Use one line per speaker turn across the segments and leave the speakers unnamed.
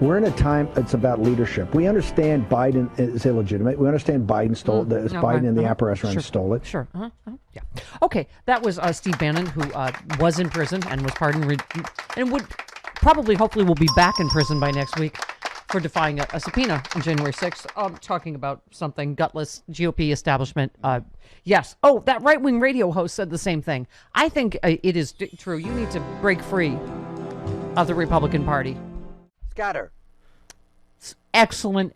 We're in a time, it's about leadership. We understand Biden is illegitimate. We understand Biden stole it. Biden and the apparatus stole it.
Sure. Yeah. Okay, that was Steve Bannon, who was in prison and was pardoned and would probably, hopefully, will be back in prison by next week for defying a subpoena on January 6th, talking about something gutless GOP establishment. Yes. Oh, that right-wing radio host said the same thing. I think it is true. You need to break free of the Republican Party.
Scatter.
Excellent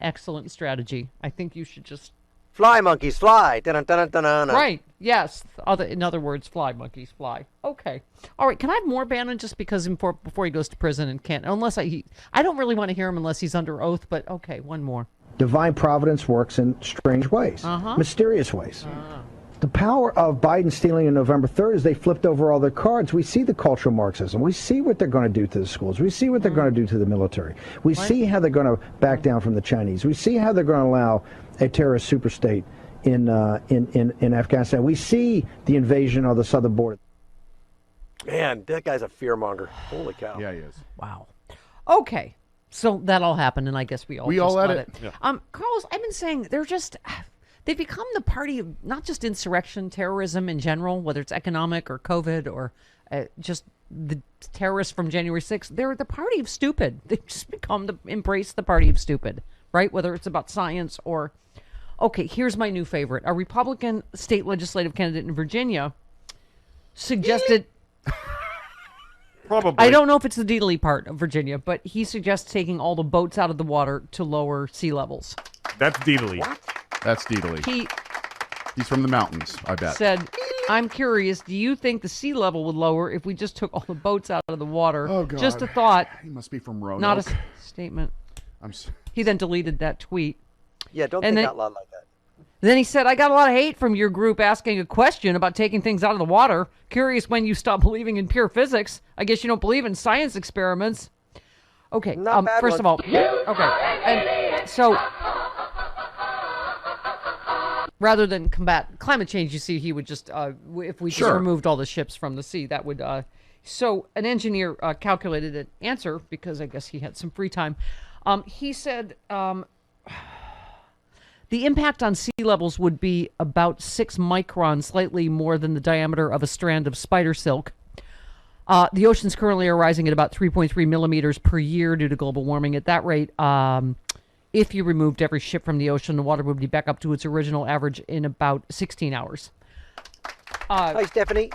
strategy. I think you should just...
Fly, monkeys, fly. Dun-dun-dun-dun-dun.
Right. Yes. In other words, fly, monkeys, fly. Okay. All right. Can I have more Bannon just because before he goes to prison and can't... Unless I don't really want to hear him unless he's under oath, but okay, one more.
Divine providence works in strange ways, mysterious ways. The power of Biden stealing on November 3rd is they flipped over all their cards. We see the cultural Marxism. We see what they're going to do to the schools. We see what they're going to do to the military. We see how they're going to back down from the Chinese. We see how they're going to allow a terrorist superstate in Afghanistan. We see the invasion of the southern border.
Man, that guy's a fearmonger. Holy cow.
Yeah, he is.
Wow. Okay. So that all happened, and I guess we all
let
it.
Yeah.
Carlos, I've been saying they've become the party of not just insurrection, terrorism in general, whether it's economic or COVID or just the terrorists from January 6th. They're the party of stupid. They've just embrace the party of stupid, right? Whether it's about science or... Okay, here's my new favorite. A Republican state legislative candidate in Virginia suggested...
Probably.
I don't know if it's the Deedly part of Virginia, but he suggests taking all the boats out of the water to lower sea levels.
That's Deedly.
What?
That's Deedly. He's from the mountains, I bet.
Said, I'm curious, do you think the sea level would lower if we just took all the boats out of the water?
Oh, God.
Just a thought.
He must be from Roanoke.
Not a statement. He then deleted that tweet.
Yeah, don't think out loud like that.
Then he said, I got a lot of hate from your group asking a question about taking things out of the water. Curious when you stop believing in pure physics. I guess you don't believe in science experiments. Okay, first of all, okay. And so, rather than combat climate change, you see, he would just, if we just removed all the ships from the sea, that would, so an engineer calculated an answer, because I guess he had some free time. He said, the impact on sea levels would be about 6 microns, slightly more than the diameter of a strand of spider silk. The oceans currently are rising at about 3.3 millimeters per year due to global warming. At that rate, if you removed every ship from the ocean, the water would be back up to its original average in about 16 hours.
Hey, Stephanie.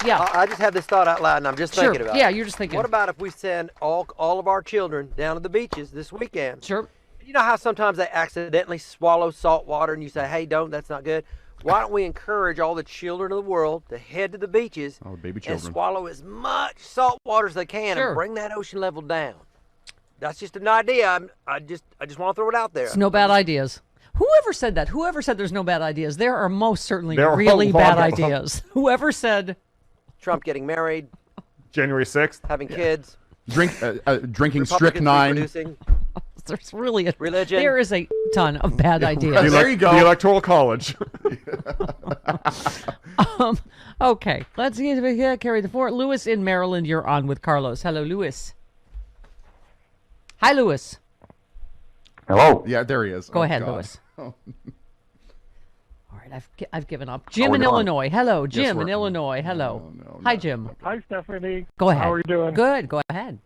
Yeah.
I just had this thought out loud, and I'm just thinking about it.
Yeah, you're just thinking.
What about if we send all of our children down to the beaches this weekend?
Sure.
You know how sometimes they accidentally swallow salt water, and you say, hey, that's not good? Why don't we encourage all the children of the world to head to the beaches and swallow as much salt water as they can and bring that ocean level down? That's just an idea. I just want to throw it out there.
It's no bad ideas. Whoever said that? Whoever said there's no bad ideas? There are most certainly really bad ideas. Whoever said...
Trump getting married.
January 6th.
Having kids.
Drinking strychnine.
There's really
religion.
There is a ton of bad ideas.
There you go. The Electoral College.
Okay, let's carry the fort. Lewis in Maryland, you're on with Carlos. Hello, Lewis. Hi, Lewis.
Hello.
Yeah, there he is.
Go ahead, Lewis. All right, I've given up. Jim in Illinois. Hello, Jim in Illinois. Hello. Hi, Jim.
Hi, Stephanie.
Go ahead.
How are you doing?
Good. Go ahead.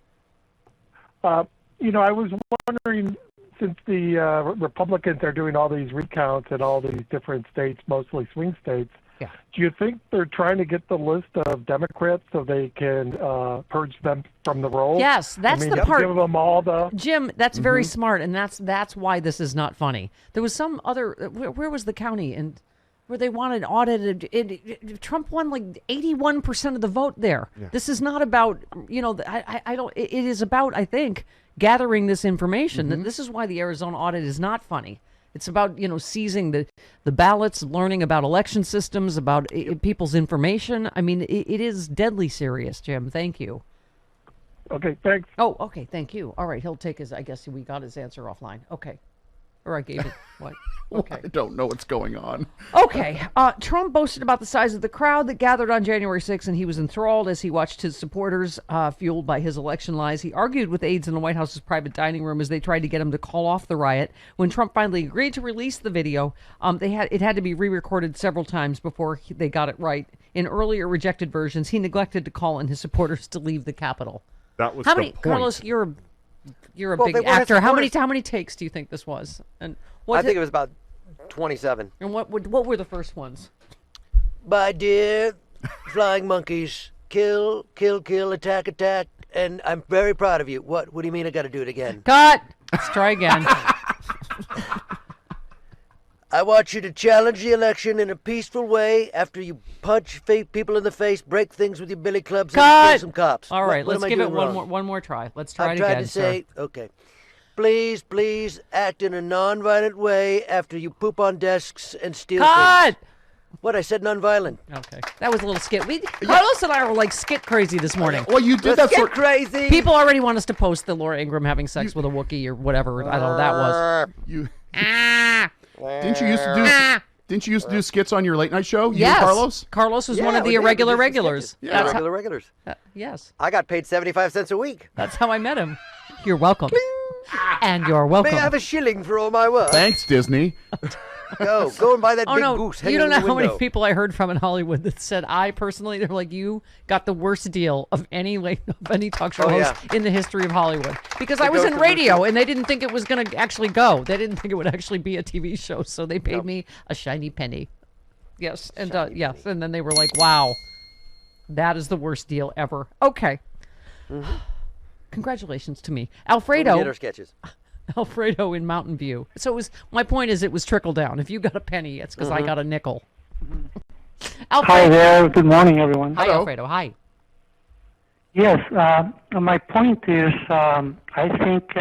I was wondering, since the Republicans are doing all these recounts in all these different states, mostly swing states, do you think they're trying to get the list of Democrats so they can purge them from the roll?
Yes, that's the part.
Give them all the...
Jim, that's very smart, and that's why this is not funny. There was some other... Where was the county and where they wanted audited? Trump won like 81% of the vote there. Yeah. This is not about, I don't... It is about, I think, gathering this information. This is why the Arizona audit is not funny. It's about, seizing the ballots, learning about election systems, about people's information. I mean, it is deadly serious, Jim. Thank you.
Okay, thanks.
Oh, okay, thank you. All right, he'll take his, I guess we got his answer offline. Okay. Or I gave it, what? Okay.
I don't know what's going on.
Okay. Trump boasted about the size of the crowd that gathered on January 6th, and he was enthralled as he watched his supporters fueled by his election lies. He argued with aides in the White House's private dining room as they tried to get him to call off the riot. When Trump finally agreed to release the video, it had to be re-recorded several times before they got it right. In earlier rejected versions, he neglected to call on his supporters to leave the Capitol.
That was the point.
Carlos, you're a big actor. How many takes do you think this was? And
I think it was about 27.
And what were the first ones?
My dear flying monkeys, kill, kill, kill, attack, attack, and I'm very proud of you. What do you mean I got to do it again?
Cut! Let's try again.
I want you to challenge the election in a peaceful way after you punch people in the face, break things with your billy clubs, and kill some cops.
All right,
let's
give it one more try. Let's try it again.
I'm trying to say, okay. Please act in a non-violent way after you poop on desks and steal things. What, I said non-violent.
Okay. That was a little skit. Carlos and I were like skit crazy this morning.
Well, you did that
skit crazy.
People already want us to post the Laura Ingraham having sex with a Wookiee or whatever. I don't know that was.
Didn't you used to do skits on your late night show? You
yes.
and Carlos?
Carlos was one of the irregular regulars.
Yeah, regular regulars.
Yes.
I got paid 75 cents a week.
That's how I met him. You're welcome. And you're welcome.
May I have a shilling for all my work?
Thanks, Disney.
Go and buy that big goose.
You don't know how many people I heard from in Hollywood that said, I personally, they're like, you got the worst deal of any talk show host in the history of Hollywood. Because I was in radio and they didn't think it was going to actually go. They didn't think it would actually be a TV show. So they paid me a shiny penny. Yes. And yes. And then they were like, wow, that is the worst deal ever. Okay. Mm-hmm. Congratulations to me. Alfredo.
We did our sketches.
Alfredo in Mountain View. So my point is it was trickle down. If you got a penny, it's because I got a nickel.
Hi there. Good morning, everyone.
Hi, Alfredo. Hi.
Yes. My point is I think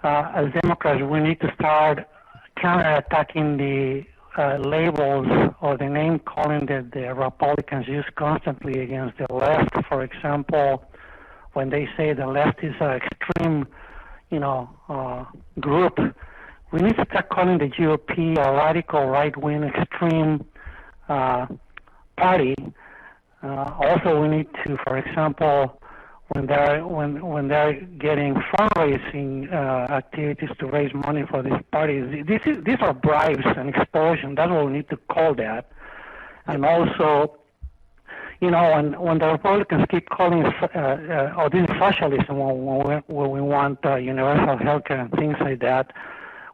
as Democrats we need to start counterattacking the labels or the name calling that the Republicans use constantly against the left. For example, when they say the left is an extreme group, we need to start calling the GOP a radical right-wing extreme party. Also, we need to, for example, when they're getting fundraising activities to raise money for these parties, these are bribes and extortion. That's what we need to call that. And also, when the Republicans keep calling this is socialism, when we want universal health care and things like that,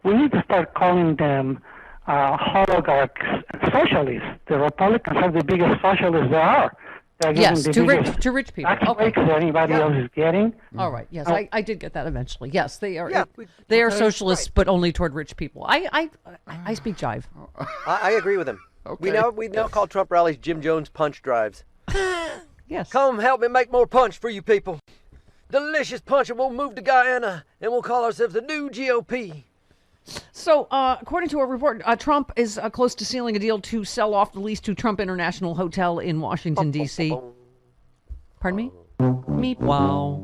we need to start calling them oligarchs socialists. The Republicans are the biggest socialists there are.
Yes, to rich people.
Okay. That anybody else is getting.
All right. Yes, I did get that eventually. Yes, they are. They are socialists, but only toward rich people. I speak jive.
I agree with him. Okay. We now call Trump rallies Jim Jones punch drives.
Yes.
Come help me make more punch for you people. Delicious punch, and we'll move to Guyana, and we'll call ourselves the new GOP.
So, according to a report, Trump is close to sealing a deal to sell off the lease to Trump International Hotel in Washington, D.C. Pardon me? Meep wow.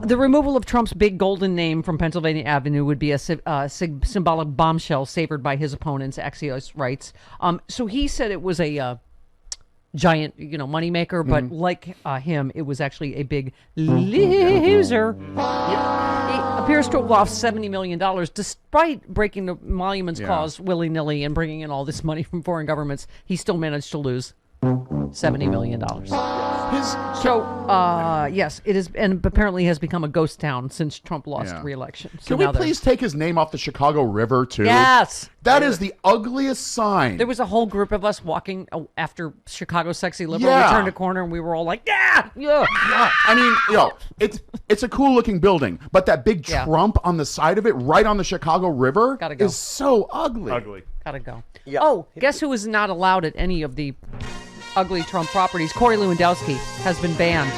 The removal of Trump's big golden name from Pennsylvania Avenue would be a symbolic bombshell savored by his opponents, Axios writes. So he said it was a giant, moneymaker, but like him, it was actually a big loser. He appears to have lost $70 million despite breaking the monuments cause willy-nilly and bringing in all this money from foreign governments. He still managed to lose $70 million. Yes, it is, and apparently has become a ghost town since Trump lost re-election. So
Can we please take his name off the Chicago River, too?
Yes.
That is the ugliest sign.
There was a whole group of us walking after Chicago Sexy Liberal. We turned a corner and we were all like, yeah.
I mean, it's a cool-looking building, but that big Trump on the side of it, right on the Chicago River, is so ugly.
Gotta go.
Yeah.
Oh, guess who is not allowed at any of the ugly Trump properties? Corey Lewandowski has been banned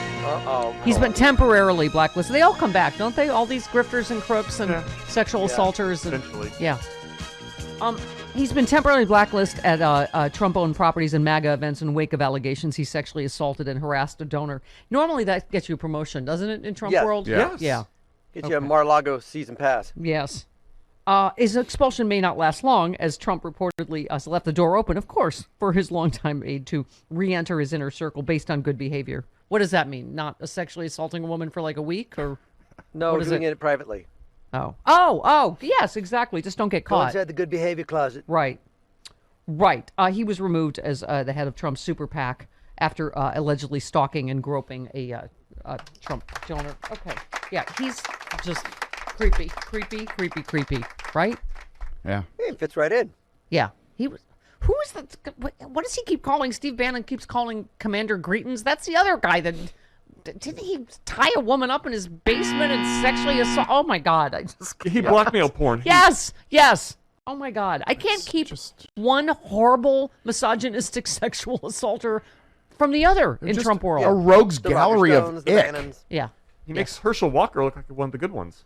He's been temporarily blacklisted. They all come back, don't they? All these grifters and crooks and sexual assaulters. And, yeah. He's been temporarily blacklisted at Trump-owned properties and MAGA events in wake of allegations he sexually assaulted and harassed a donor. Normally that gets you a promotion, doesn't it, in Trump world?
Yes.
Yeah.
Get you a Mar-a-Lago season pass.
Yes. His expulsion may not last long, as Trump reportedly left the door open, of course, for his longtime aide to re-enter his inner circle based on good behavior. What does that mean? Not sexually assaulting a woman for like a week? Or
no, doing it privately.
Oh, yes, exactly. Just don't get caught.
Go inside the good behavior closet.
Right. He was removed as the head of Trump's super PAC after allegedly stalking and groping a Trump donor. Okay. Yeah, he's just creepy, right?
Yeah.
It fits right in.
Yeah. He was. Who is that? What does he keep calling? Steve Bannon keeps calling Commander Greetens. That's the other guy that. Didn't he tie a woman up in his basement and sexually assault? Oh my God!
He blackmailed porn.
Yes. Oh my God! I can't keep one horrible misogynistic sexual assaulter from the other in Trump world.
A rogues gallery of ick.
Yeah.
He makes Herschel Walker look like one of the good ones.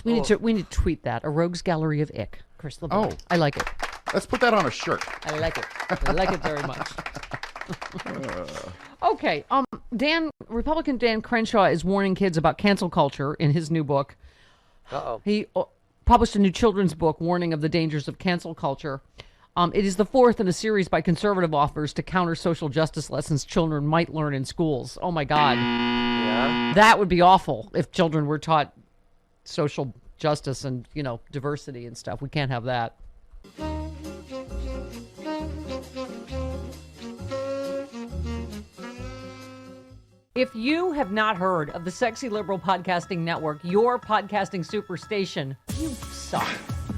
We need to tweet that. A rogues gallery of ick. Chris LeBlanc.
Oh.
I like it.
Let's put that on a shirt.
I like it. I like it very much. Okay. Republican Dan Crenshaw is warning kids about cancel culture in his new book. He published a new children's book warning of the dangers of cancel culture. It is the fourth in a series by conservative authors to counter social justice lessons children might learn in schools. Oh my God.
Yeah.
That would be awful if children were taught social justice and, diversity and stuff. We can't have that. If you have not heard of the Sexy Liberal Podcasting Network, your podcasting superstation, you suck.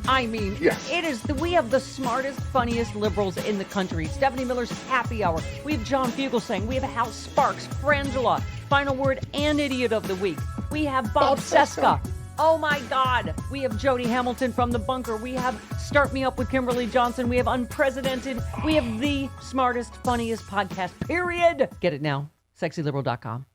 I mean,
yes.
We have the smartest, funniest liberals in the country. Stephanie Miller's Happy Hour. We have John Fugelsang. We have Hal Sparks, Frangela, Final Word, and Idiot of the Week. We have Bob Seska. Oh my God. We have Jody Hamilton from The Bunker. We have Start Me Up with Kimberly Johnson. We have Unprecedented. We have the smartest, funniest podcast, period. Get it now. SexyLiberal.com.